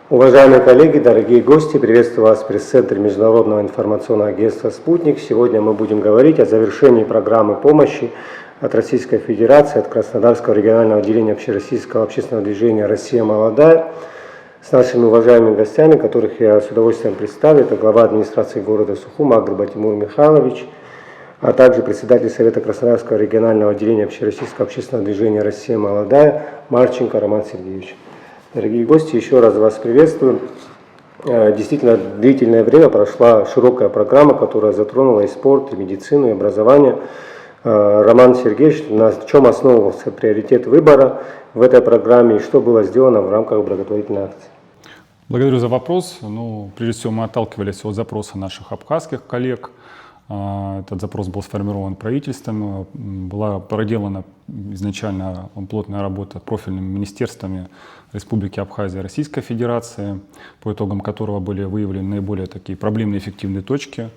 Уважаемые коллеги, дорогие гости, приветствую вас в пресс-центре Международного информационного агентства «Спутник». Сегодня мы будем говорить о завершении программы помощи от Российской Федерации, от Краснодарского регионального отделения общероссийского общественного движения «Россия молодая» с нашими уважаемыми гостями, которых я с удовольствием представлю. Это глава администрации города Сухум Агрба Тимур Михайлович, а также председатель Совета Краснодарского регионального отделения общероссийского общественного движения «Россия молодая» Марченко Роман Сергеевич. Дорогие гости, еще раз вас приветствую. Действительно, длительное время прошла широкая программа, которая затронула и спорт, и медицину, и образование. Роман Сергеевич, на чем основывался приоритет выбора в этой программе и что было сделано в рамках благотворительной акции? Благодарю за вопрос. Прежде всего, мы отталкивались от запроса наших абхазских коллег. Этот запрос был сформирован правительством, была проделана изначально плотная работа профильными министерствами Республики Абхазия и Российской Федерации, по итогам которого были выявлены наиболее такие проблемные эффективные точки.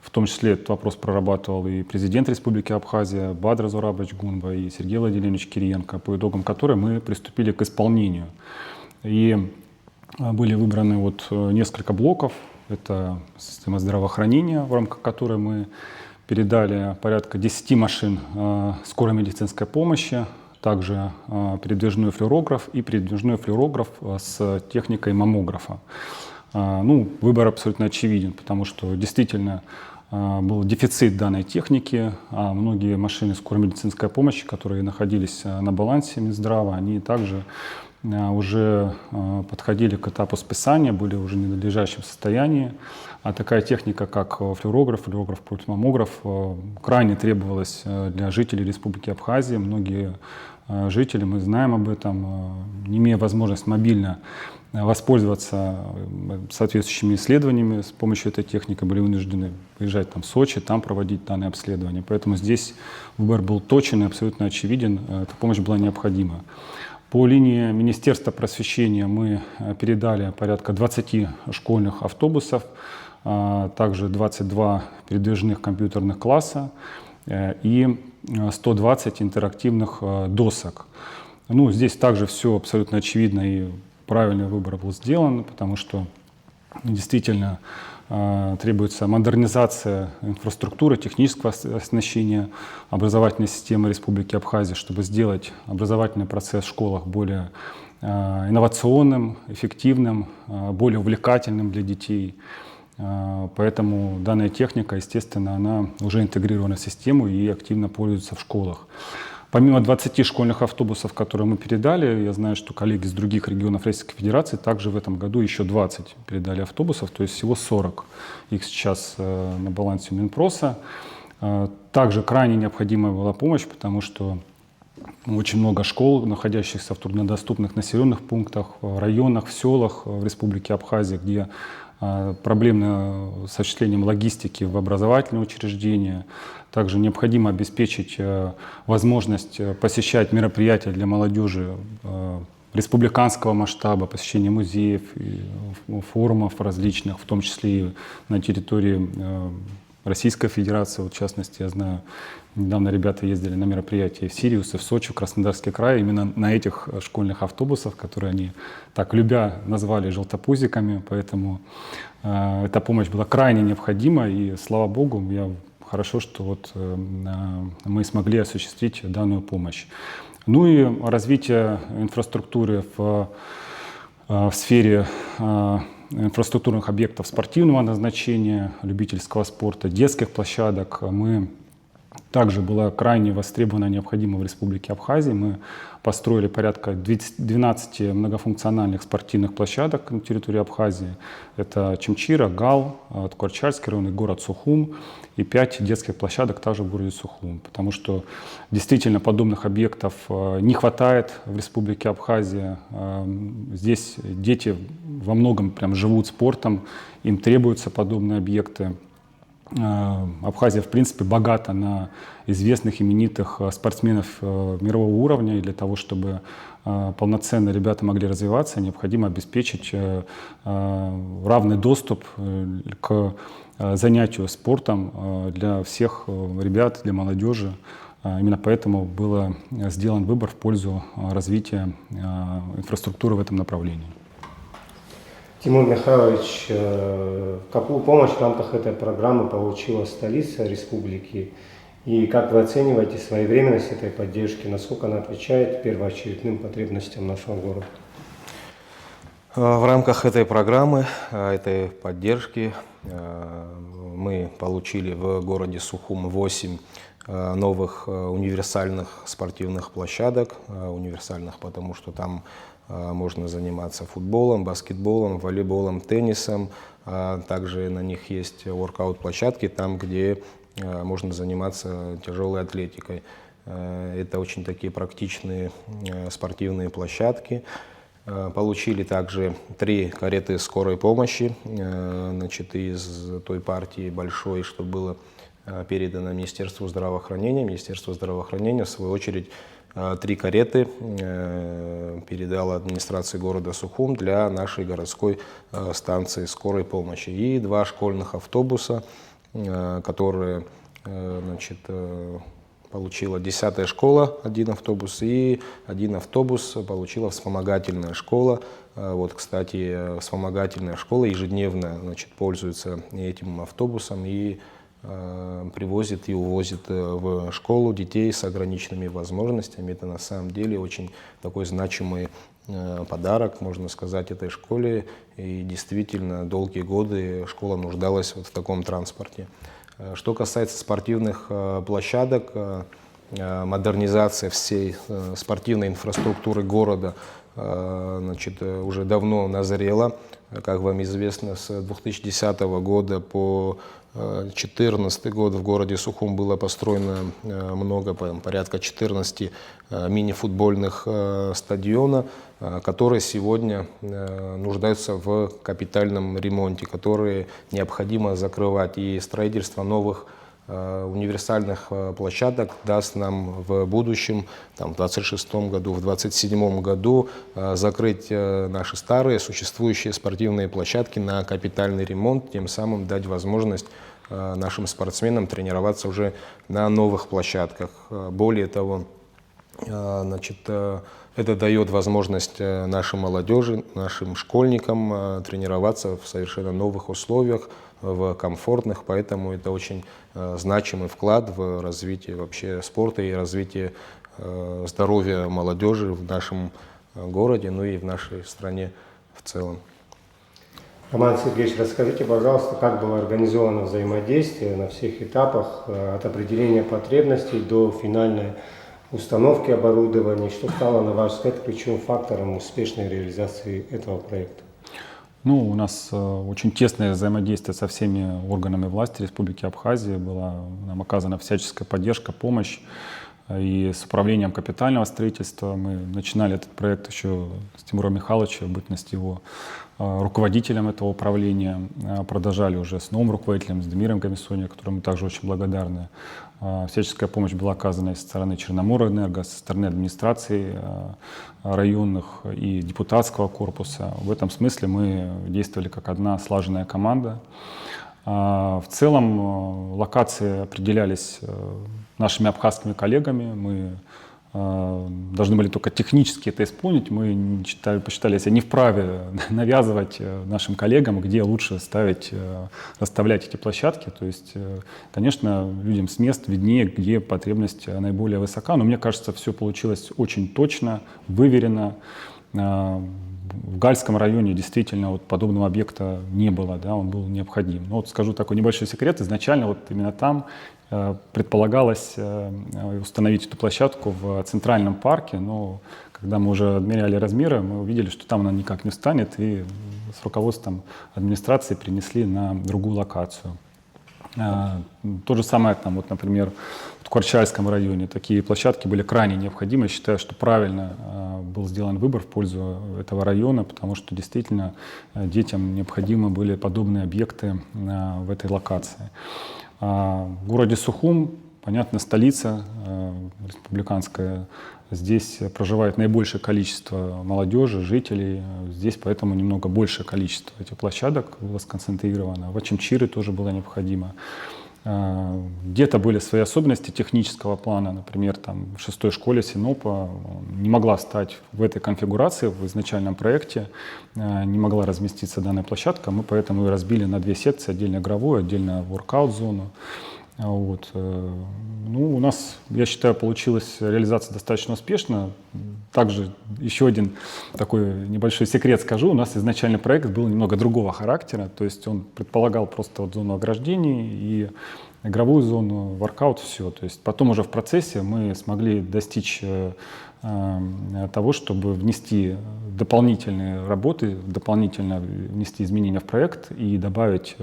В том числе этот вопрос прорабатывал и президент Республики Абхазия Бадр Зурабович Гунба, и Сергей Владимирович Кириенко, по итогам которой мы приступили к исполнению. И были выбраны несколько блоков. Это система здравоохранения, в рамках которой мы передали порядка 10 машин скорой медицинской помощи, также передвижной флюорограф и передвижной флюорограф с техникой маммографа. Выбор абсолютно очевиден, потому что действительно был дефицит данной техники, а многие машины скорой медицинской помощи, которые находились на балансе Минздрава, они также уже подходили к этапу списания, были уже в ненадлежащем состоянии. А такая техника, как флюорограф плюс маммограф, крайне требовалась для жителей Республики Абхазия. Многие жители, мы знаем об этом, не имея возможности мобильно воспользоваться соответствующими исследованиями, с помощью этой техники были вынуждены приезжать в Сочи, там проводить данные обследования. Поэтому здесь выбор был точен и абсолютно очевиден, эта помощь была необходима. По линии Министерства просвещения мы передали порядка 20 школьных автобусов, также 22 передвижных компьютерных класса и 120 интерактивных досок. Здесь также все абсолютно очевидно и правильный выбор был сделан, потому что действительно требуется модернизация инфраструктуры, технического оснащения образовательной системы Республики Абхазия, чтобы сделать образовательный процесс в школах более инновационным, эффективным, более увлекательным для детей. Поэтому данная техника, естественно, она уже интегрирована в систему и активно пользуется в школах. Помимо 20 школьных автобусов, которые мы передали, я знаю, что коллеги из других регионов Российской Федерации также в этом году еще 20 передали автобусов, то есть всего 40. Их сейчас на балансе у Минпроса. Также крайне необходимая была помощь, потому что очень много школ, находящихся в труднодоступных населенных пунктах, в районах, в селах в Республике Абхазия, где проблемы с осуществлением логистики в образовательные учреждения. Также необходимо обеспечить возможность посещать мероприятия для молодежи республиканского масштаба, посещение музеев, форумов различных, в том числе и на территории Российской Федерации. В частности, я знаю, недавно ребята ездили на мероприятия в Сириус и в Сочи, в Краснодарский край, именно на этих школьных автобусах, которые они так любя назвали желтопузиками. Поэтому эта помощь была крайне необходима, и слава богу, хорошо, что мы смогли осуществить данную помощь. И развитие инфраструктуры в сфере инфраструктурных объектов спортивного назначения, любительского спорта, детских площадок. Также была крайне востребована, необходима в Республике Абхазия. Мы построили порядка 12 многофункциональных спортивных площадок на территории Абхазии. Это Чимчира, Гал, Ткачальский район и город Сухум. И 5 детских площадок также в городе Сухум. Потому что действительно подобных объектов не хватает в Республике Абхазия. Здесь дети во многом прям живут спортом, им требуются подобные объекты. Абхазия, в принципе, богата на известных, именитых спортсменов мирового уровня, и для того, чтобы полноценно ребята могли развиваться, необходимо обеспечить равный доступ к занятию спортом для всех ребят, для молодежи. Именно поэтому был сделан выбор в пользу развития инфраструктуры в этом направлении. Тимур Михайлович, какую помощь в рамках этой программы получила столица республики? И как вы оцениваете своевременность этой поддержки? Насколько она отвечает первоочередным потребностям нашего города? В рамках этой программы, этой поддержки, мы получили в городе Сухум 8 новых универсальных спортивных площадок. Универсальных, потому что там можно заниматься футболом, баскетболом, волейболом, теннисом. Также на них есть воркаут-площадки, там, где можно заниматься тяжелой атлетикой. Это очень такие практичные спортивные площадки. Получили также 3 кареты скорой помощи, значит, из той партии большой, что было передано Министерству здравоохранения. Министерство здравоохранения, в свою очередь, 3 кареты передала администрации города Сухум для нашей городской станции скорой помощи. И 2 школьных автобуса, которые, значит, получила 10-я школа, 1 автобус, и 1 автобус получила вспомогательная школа. Вот, кстати, вспомогательная школа ежедневно, значит, пользуется этим автобусом и привозит и увозит в школу детей с ограниченными возможностями. Это на самом деле очень такой значимый подарок, можно сказать, этой школе. И действительно, долгие годы школа нуждалась вот в таком транспорте. Что касается спортивных площадок, модернизация всей спортивной инфраструктуры города, значит, уже давно назрела. Как вам известно, с 2010 года по 2014 год в городе Сухум было построено много, порядка 14 мини-футбольных стадиона, которые сегодня нуждаются в капитальном ремонте, которые необходимо закрывать. И строительство новых универсальных площадок даст нам в будущем, в 2026 году, в 2027 году закрыть наши старые существующие спортивные площадки на капитальный ремонт, тем самым дать возможность нашим спортсменам тренироваться уже на новых площадках. Более того, значит, это дает возможность нашей молодежи, нашим школьникам тренироваться в совершенно новых условиях, в комфортных, поэтому это очень значимый вклад в развитие вообще спорта и развитие здоровья молодежи в нашем городе, ну и в нашей стране в целом. Роман Сергеевич, расскажите, пожалуйста, как было организовано взаимодействие на всех этапах от определения потребностей до финальной установки оборудования, что стало, на ваш взгляд, ключевым фактором успешной реализации этого проекта? Ну, у нас очень тесное взаимодействие со всеми органами власти Республики Абхазия. Была нам оказана всяческая поддержка, помощь. И с управлением капитального строительства мы начинали этот проект еще с Тимуром Михайловичем, бытность его руководителем этого управления. Продолжали уже с новым руководителем, с Демиром Комиссони, которому мы также очень благодарны. Всяческая помощь была оказана и со стороны Черноморэнерго, со стороны администрации районных и депутатского корпуса. В этом смысле мы действовали как одна слаженная команда. В целом локации определялись нашими абхазскими коллегами. Мы должны были только технически это исполнить. Мы посчитали себя не вправе навязывать нашим коллегам, где лучше расставлять эти площадки. То есть, конечно, людям с мест виднее, где потребность наиболее высока. Но мне кажется, все получилось очень точно, выверено. В Гальском районе действительно вот подобного объекта не было, да, он был необходим. Но вот скажу такой небольшой секрет. Изначально вот именно там предполагалось установить эту площадку в Центральном парке, но когда мы уже отмеряли размеры, мы увидели, что там она никак не встанет, и с руководством администрации перенесли на другую локацию. То же самое, там, вот, например, в Кварчальском районе такие площадки были крайне необходимы. Я считаю, что правильно был сделан выбор в пользу этого района, потому что действительно детям необходимы были подобные объекты в этой локации. В городе Сухум, понятно, столица республиканская, здесь проживает наибольшее количество молодежи, жителей, здесь поэтому немного большее количество этих площадок было сконцентрировано. В Ачимчире тоже было необходимо. Где-то были свои особенности технического плана, например, там, в 6-й школе Синопа не могла стать в этой конфигурации, в изначальном проекте, не могла разместиться данная площадка, мы поэтому и разбили на 2 секции, отдельно игровую, отдельно воркаут-зону. Вот. Ну, у нас, я считаю, получилась реализация достаточно успешно. Также еще один такой небольшой секрет скажу. У нас изначальный проект был немного другого характера, то есть он предполагал просто вот зону ограждений и игровую зону, воркаут, все. То есть потом уже в процессе мы смогли достичь того, чтобы внести дополнительные работы, дополнительно внести изменения в проект и добавить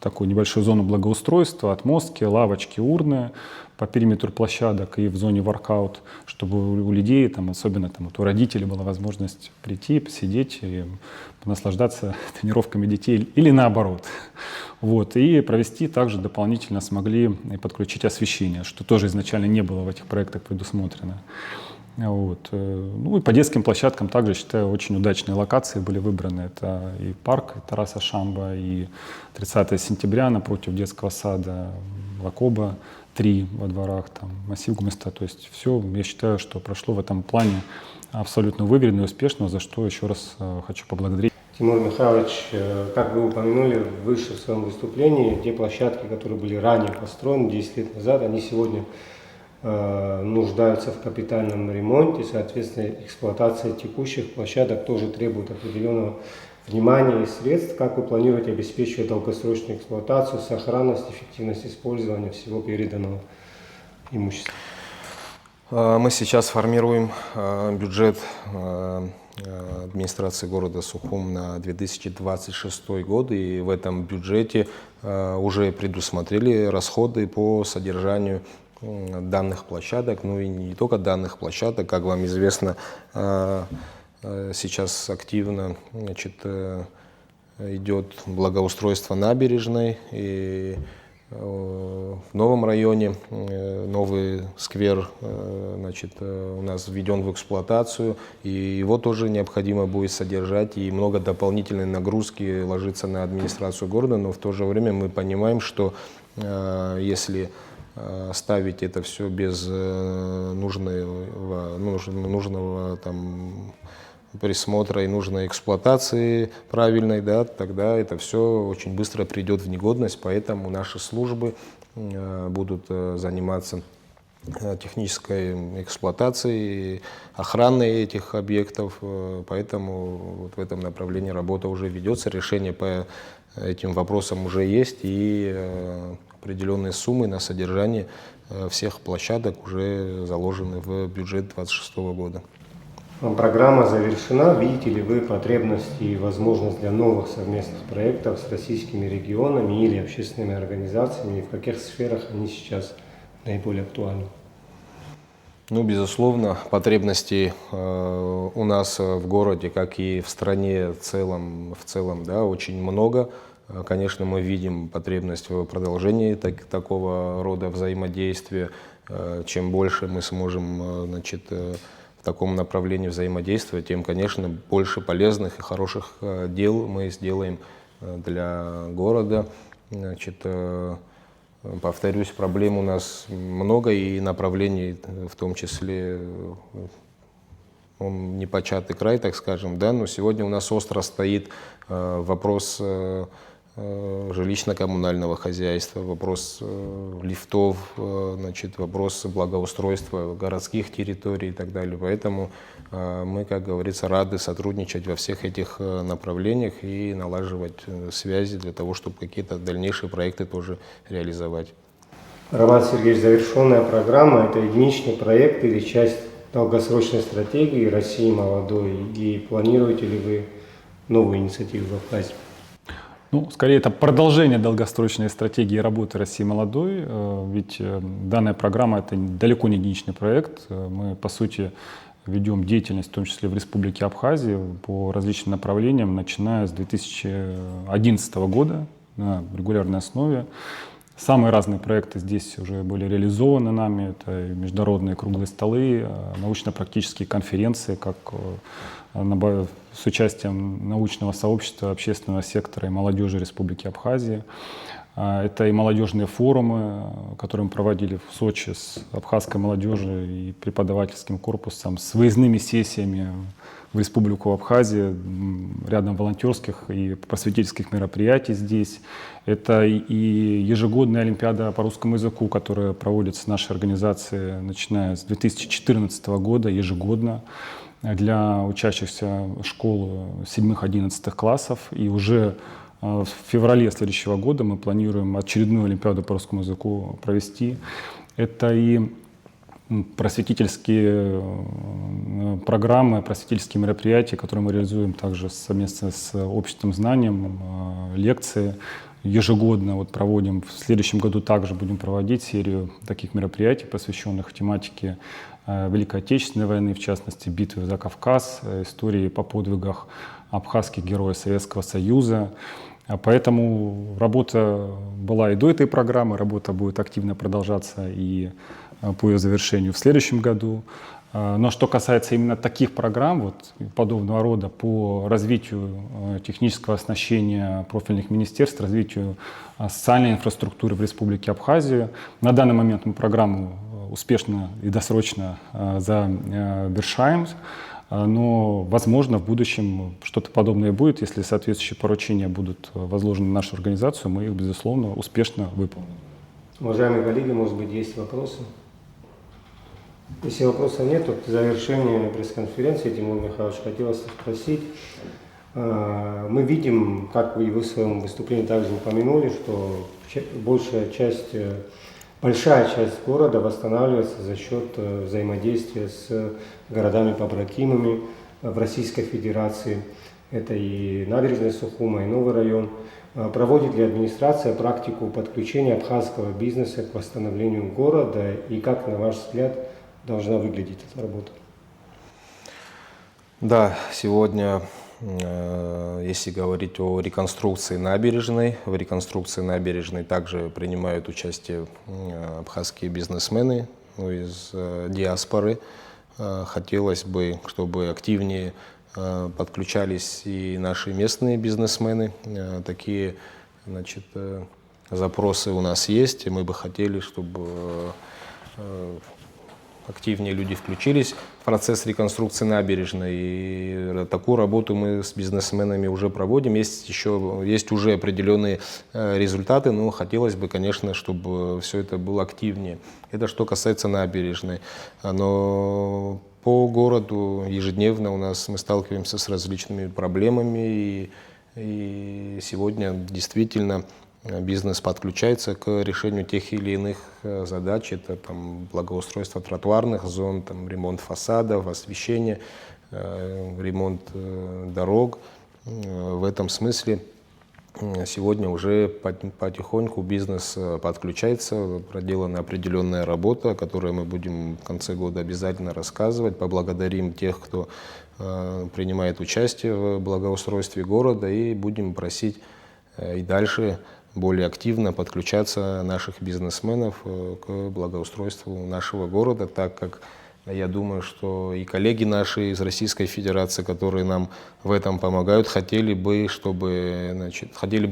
такую небольшую зону благоустройства, отмостки, лавочки, урны по периметру площадок и в зоне воркаут, чтобы у людей, там, особенно там, вот у родителей, была возможность прийти, посидеть и наслаждаться тренировками детей или наоборот. Вот. И провести также дополнительно смогли и подключить освещение, что тоже изначально не было в этих проектах предусмотрено. Вот. Ну и по детским площадкам также, считаю, очень удачные локации были выбраны. Это и парк Тараса Шамба, и 30 сентября напротив детского сада, Лакоба 3 во дворах, там, массив Гумиста. То есть все, я считаю, что прошло в этом плане абсолютно выверенно и успешно, за что еще раз хочу поблагодарить. Тимур Михайлович, как вы упомянули выше в своем выступлении, те площадки, которые были ранее построены 10 лет назад, они сегодня нуждаются в капитальном ремонте, соответственно, эксплуатация текущих площадок тоже требует определенного внимания и средств. Как вы планируете обеспечивать долгосрочную эксплуатацию, сохранность, эффективность использования всего переданного имущества? Мы сейчас формируем бюджет администрации города Сухум на 2026 год, и в этом бюджете уже предусмотрели расходы по содержанию данных площадок, ну и не только данных площадок, как вам известно, сейчас активно, значит, идет благоустройство набережной, и в новом районе новый сквер, значит, у нас введен в эксплуатацию, и его тоже необходимо будет содержать, и много дополнительной нагрузки ложится на администрацию города, но в то же время мы понимаем, что если ставить это все без нужного там присмотра и нужной эксплуатации правильной, да, тогда это все очень быстро придет в негодность, поэтому наши службы будут заниматься технической эксплуатацией, охраной этих объектов, поэтому вот в этом направлении работа уже ведется, решение по этим вопросам уже есть, и определенные суммы на содержание всех площадок уже заложены в бюджет 2026 года. Программа завершена. Видите ли вы потребности и возможность для новых совместных проектов с российскими регионами или общественными организациями, и в каких сферах они сейчас наиболее актуальны? Ну, безусловно, потребностей у нас в городе, как и в стране в целом, да, очень много. Конечно, мы видим потребность в продолжении такого рода взаимодействия. Чем больше мы сможем, значит, в таком направлении взаимодействовать, тем, конечно, больше полезных и хороших дел мы сделаем для города. Значит, повторюсь, проблем у нас много, и направлений, в том числе, он непочатый край, так скажем, да, но сегодня у нас остро стоит вопрос жилищно-коммунального хозяйства, вопрос лифтов, значит, вопрос благоустройства городских территорий и так далее. Поэтому мы, как говорится, рады сотрудничать во всех этих направлениях и налаживать связи для того, чтобы какие-то дальнейшие проекты тоже реализовать. Роман Сергеевич, завершенная программа – это единичный проект или часть долгосрочной стратегии России молодой, и планируете ли вы новую инициативу в Абхазии? Ну, скорее, это продолжение долгосрочной стратегии работы России молодой, ведь данная программа – это далеко не единичный проект. Мы, по сути, ведем деятельность, в том числе в Республике Абхазия, по различным направлениям, начиная с 2011 года на регулярной основе. Самые разные проекты здесь уже были реализованы нами. Это и международные круглые столы, научно-практические конференции, как с участием научного сообщества, общественного сектора и молодежи Республики Абхазия. Это и молодежные форумы, которые мы проводили в Сочи с абхазской молодежью и преподавательским корпусом, с выездными сессиями в Республику Абхазия, рядом волонтерских и просветительских мероприятий здесь. Это и ежегодная Олимпиада по русскому языку, которая проводится в нашей организации, начиная с 2014 года, ежегодно, для учащихся школ 7-11 классов. И уже в феврале следующего года мы планируем очередную Олимпиаду по русскому языку провести. Это и просветительские программы, просветительские мероприятия, которые мы реализуем также совместно с обществом знанием, лекции ежегодно вот проводим. В следующем году также будем проводить серию таких мероприятий, посвященных тематике Великой Отечественной войны, в частности, битвы за Кавказ, истории по подвигах абхазских героев Советского Союза. Поэтому работа была и до этой программы, работа будет активно продолжаться и по ее завершению в следующем году. Но что касается именно таких программ, вот, подобного рода по развитию технического оснащения профильных министерств, развитию социальной инфраструктуры в Республике Абхазия, на данный момент мы программу успешно и досрочно завершаем. Но, возможно, в будущем что-то подобное будет. Если соответствующие поручения будут возложены на нашу организацию, мы их, безусловно, успешно выполним. Уважаемые коллеги, может быть, есть вопросы? Если вопросов нет, то в завершение пресс-конференции, Тимур Михайлович, хотелось спросить. Мы видим, как вы в своем выступлении также упомянули, что большая часть города восстанавливается за счет взаимодействия с городами-побратимами в Российской Федерации. Это и набережная Сухума, и новый район. Проводит ли администрация практику подключения абхазского бизнеса к восстановлению города и как, на ваш взгляд, должна выглядеть эта работа? Да, сегодня, если говорить о реконструкции набережной, в реконструкции набережной также принимают участие абхазские бизнесмены из диаспоры. Хотелось бы, чтобы активнее подключались и наши местные бизнесмены. Такие, значит, запросы у нас есть, и мы бы хотели, чтобы активнее люди включились в процесс реконструкции набережной. И такую работу мы с бизнесменами уже проводим. Есть уже определенные результаты, но хотелось бы, конечно, чтобы все это было активнее. Это что касается набережной. Но по городу ежедневно мы сталкиваемся с различными проблемами. И сегодня действительно бизнес подключается к решению тех или иных задач. Это там благоустройство тротуарных зон, там, ремонт фасадов, освещение, ремонт дорог. В этом смысле сегодня уже потихоньку бизнес подключается, проделана определенная работа, о которой мы будем в конце года обязательно рассказывать. Поблагодарим тех, кто принимает участие в благоустройстве города, и будем просить и дальше более активно подключаться наших бизнесменов к благоустройству нашего города, так как я думаю, что и коллеги наши из Российской Федерации, которые нам в этом помогают, хотели бы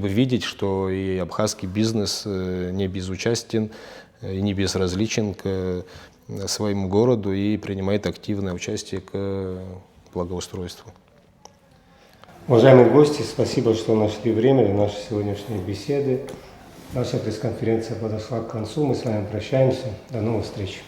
видеть, что и абхазский бизнес не безучастен и не безразличен к своему городу и принимает активное участие к благоустройству. Уважаемые гости, спасибо, что нашли время для нашей сегодняшней беседы. Наша пресс-конференция подошла к концу. Мы с вами прощаемся. До новых встреч.